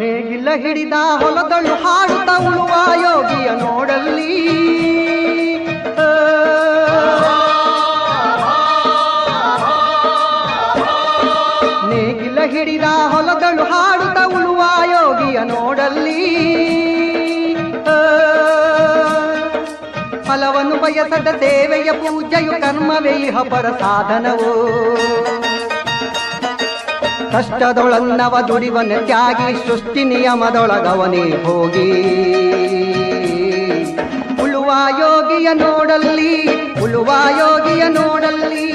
ನೇಗಿಲ ಹಿಡಿದ ಹೊಲದಳು ಹಾಡುತ್ತ ಉಳುವ ಯೋಗಿಯ ನೋಡಲ್ಲಿ, ನೇಗಿಲ ಹಿಡಿದ ಹೊಲದಳು ಹಾಡುತ್ತ ಉಳುವ ಯೋಗಿಯ ನೋಡಲ್ಲಿ, ಫಲವನ್ನು ಬಯಸದ ಸೇವೆಯ ಪೂಜೆಯು ಕರ್ಮವೇ ಇಹ ಪರ ಸಾಧನವೋ. ಕಷ್ಟದೊಳನ್ನವ ದುಡಿವನ ತ್ಯಾಗಿ ಸೃಷ್ಟಿ ನಿಯಮದೊಳಗವನೇ ಹೋಗಿ, ಉಳುವ ಯೋಗಿಯ ನೋಡಲ್ಲಿ, ಉಳುವ ಯೋಗಿಯ ನೋಡಲ್ಲಿ.